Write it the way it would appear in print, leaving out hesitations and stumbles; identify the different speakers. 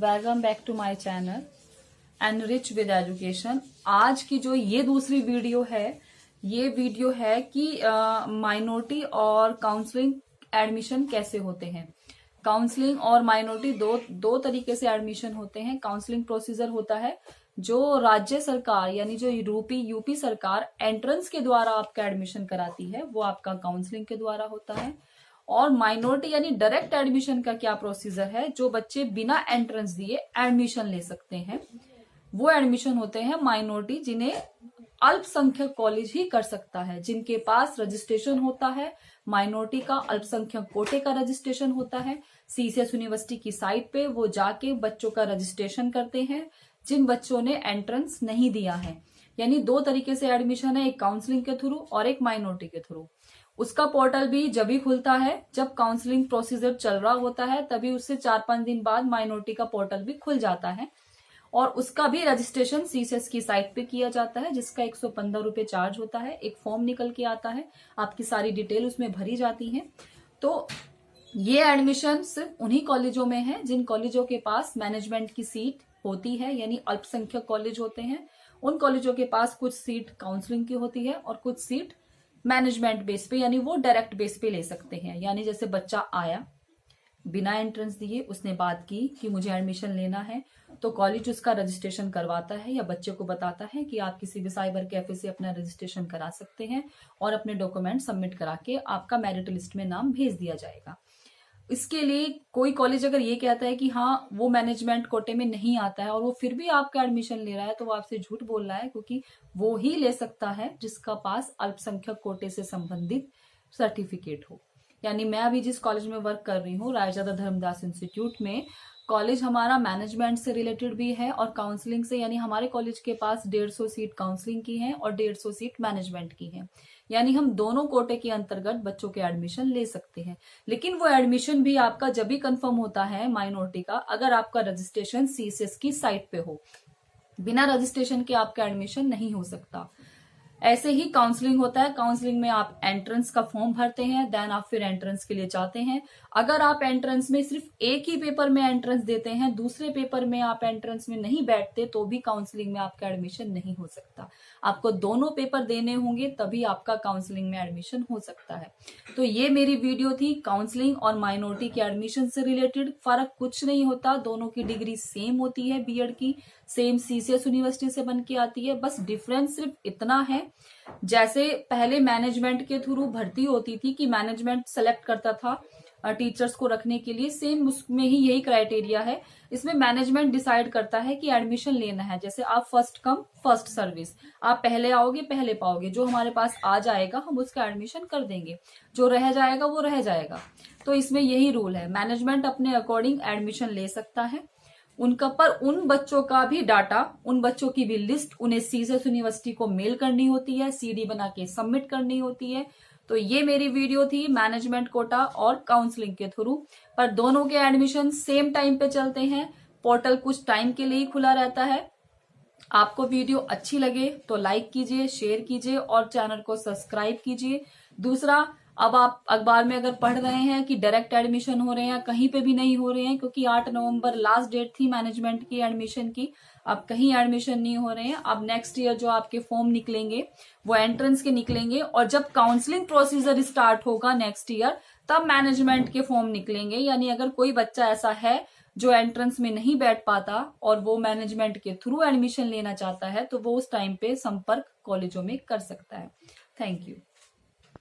Speaker 1: Welcome back to my channel enrich with education. आज की जो ये दूसरी वीडियो है, ये वीडियो है कि माइनॉरिटी और काउंसलिंग एडमिशन कैसे होते हैं। काउंसलिंग और माइनॉरिटी दो तरीके से एडमिशन होते हैं। काउंसलिंग प्रोसीजर होता है जो राज्य सरकार यानी जो यूपी सरकार एंट्रेंस के द्वारा आपका एडमिशन कराती है, वो आपका काउंसलिंग के द्वारा होता है। और माइनॉरिटी यानी डायरेक्ट एडमिशन का क्या प्रोसीजर है, जो बच्चे बिना एंट्रेंस दिए एडमिशन ले सकते हैं, वो एडमिशन होते हैं माइनॉरिटी, जिन्हें अल्पसंख्यक कॉलेज ही कर सकता है, जिनके पास रजिस्ट्रेशन होता है माइनॉरिटी का, अल्पसंख्यक कोटे का रजिस्ट्रेशन होता है। सीसीएस यूनिवर्सिटी की साइट पे वो जाके बच्चों का रजिस्ट्रेशन करते हैं जिन बच्चों ने एंट्रेंस नहीं दिया है। यानी दो तरीके से एडमिशन है, एक काउंसलिंग के थ्रू और एक माइनॉरिटी के थ्रू। उसका पोर्टल भी जब भी खुलता है जब काउंसलिंग प्रोसीजर चल रहा होता है, तभी उससे 4-5 दिन बाद माइनॉरिटी का पोर्टल भी खुल जाता है और उसका भी रजिस्ट्रेशन सीसीएस की साइट पे किया जाता है, जिसका 115 रुपए चार्ज होता है। एक फॉर्म निकल के आता है, आपकी सारी डिटेल उसमें भरी जाती है। तो ये एडमिशन सिर्फ उन्हीं कॉलेजों में है जिन कॉलेजों के पास मैनेजमेंट की सीट होती है, यानी अल्पसंख्यक कॉलेज होते हैं। उन कॉलेजों के पास कुछ सीट काउंसलिंग की होती है और कुछ सीट मैनेजमेंट बेस पे, यानी वो डायरेक्ट बेस पे ले सकते हैं। यानी जैसे बच्चा आया बिना एंट्रेंस दिए, उसने बात की कि मुझे एडमिशन लेना है, तो कॉलेज उसका रजिस्ट्रेशन करवाता है या बच्चे को बताता है कि आप किसी भी साइबर कैफे से अपना रजिस्ट्रेशन करा सकते हैं और अपने डॉक्यूमेंट सबमिट करा के आपका मेरिट लिस्ट में नाम भेज दिया जाएगा। इसके लिए कोई कॉलेज अगर ये कहता है कि हाँ वो मैनेजमेंट कोटे में नहीं आता है और वो फिर भी आपका एडमिशन ले रहा है, तो वो आपसे झूठ बोल रहा है, क्योंकि वो ही ले सकता है जिसका पास अल्पसंख्यक कोटे से संबंधित सर्टिफिकेट हो। यानी मैं अभी जिस कॉलेज में वर्क कर रही हूँ, रायजादा धर्मदास इंस्टीट्यूट में, कॉलेज हमारा मैनेजमेंट से रिलेटेड भी है और काउंसलिंग से। यानी हमारे कॉलेज के पास 150 सीट काउंसलिंग की है और 150 सीट मैनेजमेंट की है। यानी हम दोनों कोटे के अंतर्गत बच्चों के एडमिशन ले सकते हैं। लेकिन वो एडमिशन भी आपका जब भी कंफर्म होता है माइनॉरिटी का, अगर आपका रजिस्ट्रेशन सीसीएस की साइट पे हो। बिना रजिस्ट्रेशन के आपका एडमिशन नहीं हो सकता। ऐसे ही काउंसलिंग होता है। काउंसलिंग में आप एंट्रेंस का फॉर्म भरते हैं, देन आप फिर एंट्रेंस के लिए जाते हैं। अगर आप एंट्रेंस में सिर्फ एक ही पेपर में एंट्रेंस देते हैं, दूसरे पेपर में आप एंट्रेंस में नहीं बैठते, तो भी काउंसलिंग में आपका एडमिशन नहीं हो सकता। आपको दोनों पेपर देने होंगे, तभी आपका काउंसलिंग में एडमिशन हो सकता है। तो ये मेरी वीडियो थी काउंसलिंग और माइनॉरिटी के एडमिशन से रिलेटेड। फर्क कुछ नहीं होता, दोनों की डिग्री सेम होती है, बीएड की सेम सीसीएस यूनिवर्सिटी से बन के आती है। बस डिफरेंस सिर्फ इतना है, जैसे पहले मैनेजमेंट के थ्रू भर्ती होती थी कि मैनेजमेंट सेलेक्ट करता था टीचर्स को रखने के लिए, सेम उसमें ही यही क्राइटेरिया है। इसमें मैनेजमेंट डिसाइड करता है कि एडमिशन लेना है। जैसे आप फर्स्ट कम फर्स्ट सर्विस, आप पहले आओगे पहले पाओगे, जो हमारे पास आ जाएगा हम उसका एडमिशन कर देंगे, जो रह जाएगा वो रह जाएगा। तो इसमें यही रूल है, मैनेजमेंट अपने अकॉर्डिंग एडमिशन ले सकता है। उनका पर उन बच्चों का भी डाटा, उन बच्चों की भी लिस्ट उन्हें सीसीएस यूनिवर्सिटी को मेल करनी होती है, सीडी बना के सबमिट करनी होती है। तो ये मेरी वीडियो थी मैनेजमेंट कोटा और काउंसलिंग के थ्रू। पर दोनों के एडमिशन सेम टाइम पे चलते हैं, पोर्टल कुछ टाइम के लिए ही खुला रहता है। आपको वीडियो अच्छी लगे तो लाइक कीजिए, शेयर कीजिए और चैनल को सब्सक्राइब कीजिए। दूसरा, अब आप अखबार में अगर पढ़ रहे हैं कि डायरेक्ट एडमिशन हो रहे हैं, कहीं पे भी नहीं हो रहे हैं, क्योंकि 8 नवंबर लास्ट डेट थी मैनेजमेंट की एडमिशन की। अब कहीं एडमिशन नहीं हो रहे हैं। अब नेक्स्ट ईयर जो आपके फॉर्म निकलेंगे वो एंट्रेंस के निकलेंगे, और जब काउंसलिंग प्रोसीजर स्टार्ट होगा नेक्स्ट ईयर, तब मैनेजमेंट के फॉर्म निकलेंगे। यानी अगर कोई बच्चा ऐसा है जो एंट्रेंस में नहीं बैठ पाता और वो मैनेजमेंट के थ्रू एडमिशन लेना चाहता है, तो वो उस टाइम पे संपर्क कॉलेजों में कर सकता है। Thank you.